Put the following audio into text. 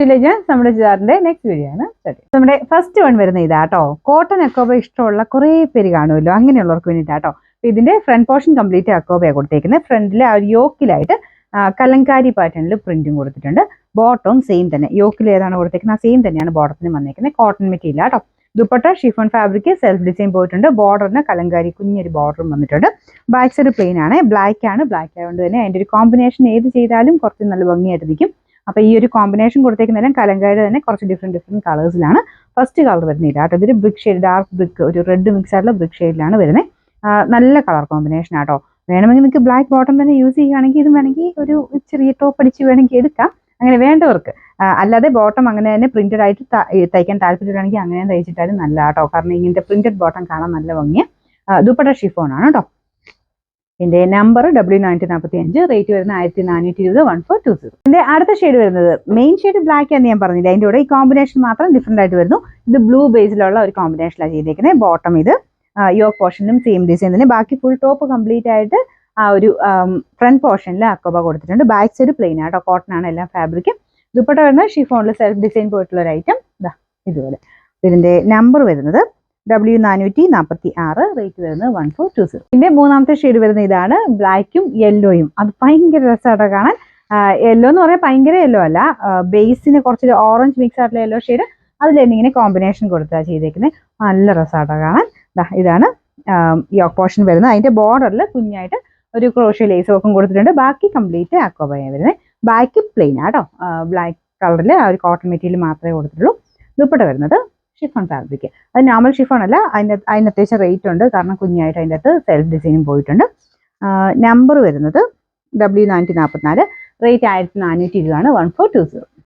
നമ്മുടെ ചുരിദാറിന്റെ next video ആണ്. നമ്മുടെ ഫസ്റ്റ് വൺ വരുന്ന ഇതാട്ടോ. കോട്ടൺ അക്കോബ ഇഷ്ടമുള്ള കുറേ പേര് കാണുമല്ലോ, അങ്ങനെയുള്ളവർക്ക് വേണ്ടിയിട്ടാട്ടോ. ഇതിന്റെ ഫ്രണ്ട് പോർഷൻ കംപ്ലീറ്റ് അക്കോബയാണ് കൊടുത്തേക്കുന്നത്. ഫ്രണ്ടിലെ ആ യോക്കിലായിട്ട് കലങ്കാരി പാറ്റേണിൽ പ്രിന്റും കൊടുത്തിട്ടുണ്ട്. ബോട്ടവും സെയിം തന്നെ, യോക്കിൽ ഏതാണ് കൊടുത്തേക്കുന്നത് ആ സെയിം തന്നെയാണ് ബോട്ടത്തിന് വന്നേക്കുന്നത്. കോട്ടൺ മെറ്റീരിയൽ ആട്ടോ. Dupatta chiffon fabric, self design പോയിട്ടുണ്ട്. ബോർഡറിന് കലങ്കാരി കുഞ്ഞൊരു ബോർഡറും വന്നിട്ടുണ്ട്. ബാക്ക് സൈഡ് പ്ലെയിൻ ആണ്, ബ്ലാക്ക് ആണ്. ബ്ലാക്ക് ആയതുകൊണ്ട് തന്നെ അതിന്റെ ഒരു കോമ്പിനേഷൻ ഏത് ചെയ്താലും കുറച്ച് നല്ല ഭംഗിയായിട്ട് നിൽക്കും. അപ്പൊ ഈ ഒരു കോമ്പിനേഷൻ കൊടുത്തേക്കുന്നതിലും കലങ്കാരിയുടെ തന്നെ കുറച്ച് ഡിഫറെന്റ് കളേഴ്സിലാണ്. ഫസ്റ്റ് കളർ വരുന്നില്ല കേട്ടോ. ഇതൊരു ബ്രിക്ക് ഷെയ്ഡ്, ഡാർക്ക് ബ്രിക്ക്, ഒരു റെഡ് മിക്സ് ആയിട്ടുള്ള ബ്രിക്ക് ഷെയ്ഡിലാണ് വരുന്നത്. നല്ല കളർ കോമ്പിനേഷൻ ആട്ടോ. വേണമെങ്കിൽ നിങ്ങൾക്ക് ബ്ലാക്ക് ബോട്ടം തന്നെ യൂസ് ചെയ്യുകയാണെങ്കിൽ ഇത് വേണമെങ്കിൽ ഒരു ചെറിയ ടോപ്പ് അടിച്ച് വേണമെങ്കിൽ എടുക്കാം, അങ്ങനെ വേണ്ടവർക്ക്. അല്ലാതെ ബോട്ടം അങ്ങനെ തന്നെ പ്രിന്റഡ് ആയിട്ട് തയ്ക്കാൻ താല്പര്യമാണെങ്കിൽ അങ്ങനെ തയ്ച്ചിട്ടാലും നല്ല കേട്ടോ. കാരണം ഇങ്ങനത്തെ പ്രിന്റഡ് ബോട്ടം കാണാൻ നല്ല ഭംഗിയാണ്. ദുപ്പട്ട ഷിഫോൺ ആണ് കേട്ടോ. ഇതിന്റെ നമ്പർ W945, റേറ്റ് വരുന്ന 1420, 1420. ഇതിന്റെ അടുത്ത ഷെയ്ഡ് വരുന്നത് മെയിൻ ഷെയ്ഡ് ബ്ലാക്ക് എന്ന് ഞാൻ പറഞ്ഞില്ല, അതിന്റെ കൂടെ ഈ കോമ്പിനേഷൻ മാത്രം ഡിഫറെന്റ് ആയിട്ട് വരുന്നു. ഇത് ബ്ലൂ ബേസിലുള്ള ഒരു കോമ്പിനേഷനിലാണ് ചെയ്തേക്കുന്നത്. ബോട്ടം ഇത് യോക്ക് പോർഷനിലും സെയിം ഡിസൈൻ തന്നെ. ബാക്കി ഫുൾ ടോപ്പ് കംപ്ലീറ്റ് ആയിട്ട് ആ ഒരു ഫ്രണ്ട് പോർഷനിൽ അക്കോബ കൊടുത്തിട്ടുണ്ട്. ബാക്ക് സൈഡ് പ്ലെയിൻ ആട്ടോ, കോട്ടൺ ആണ് എല്ലാം ഫാബ്രിക്കും. ദുപ്പട്ട വരുന്നത് ഷിഫോണിൽ സെൽഫ് ഡിസൈൻ പോയിട്ടുള്ള ഒരു ഐറ്റം ഇതാ ഇതുപോലെ. ഇതിന്റെ നമ്പർ വരുന്നത് W446, റേറ്റ് വരുന്നത് 1420. ഇതിന്റെ മൂന്നാമത്തെ ഷെയ്ഡ് വരുന്ന ഇതാണ്, ബ്ലാക്കും യെല്ലോയും. അത് ഭയങ്കര രസമായിട്ട് കാണാൻ. യെല്ലോ എന്ന് പറഞ്ഞാൽ ഭയങ്കര യെല്ലോ അല്ല, ബേസിന് കുറച്ചൊരു ഓറഞ്ച് മിക്സ് ആയിട്ടുള്ള യെല്ലോ ഷെയ്ഡ്, അതിൽ തന്നെ ഇങ്ങനെ കോമ്പിനേഷൻ കൊടുത്താൽ ചെയ്തേക്കുന്നത്. നല്ല രസമായിട്ട് കാണാൻ. ഇതാണ് യോക്ക് പോർഷൻ വരുന്നത്. അതിന്റെ ബോർഡറിൽ കുഞ്ഞായിട്ട് ഒരു ക്രോഷ്യോ ലേസ് വർക്കും കൊടുത്തിട്ടുണ്ട്. ബാക്കി കംപ്ലീറ്റ് അക്കോബയാണ് വരുന്നത്. ബാക്ക് പ്ലെയിൻ ആട്ടോ, ബ്ലാക്ക് കളറിൽ ആ ഒരു കോട്ടൺ മെറ്റീരിയൽ മാത്രമേ കൊടുത്തിട്ടുള്ളൂ. ദുപ്പട്ട വരുന്നത് ഷിഫോൺ ഫാബ്രിക്. അത് നോർമൽ ഷിഫോൺ അല്ല, അതിന് അത്യാവശ്യം റേറ്റ് ഉണ്ട്, കാരണം കുഞ്ഞായിട്ട് അതിൻ്റെ അകത്ത് സെൽഫ് ഡിസൈനും പോയിട്ടുണ്ട്. നമ്പർ വരുന്നത് W944, റേറ്റ് 1420 ആണ്, 1420.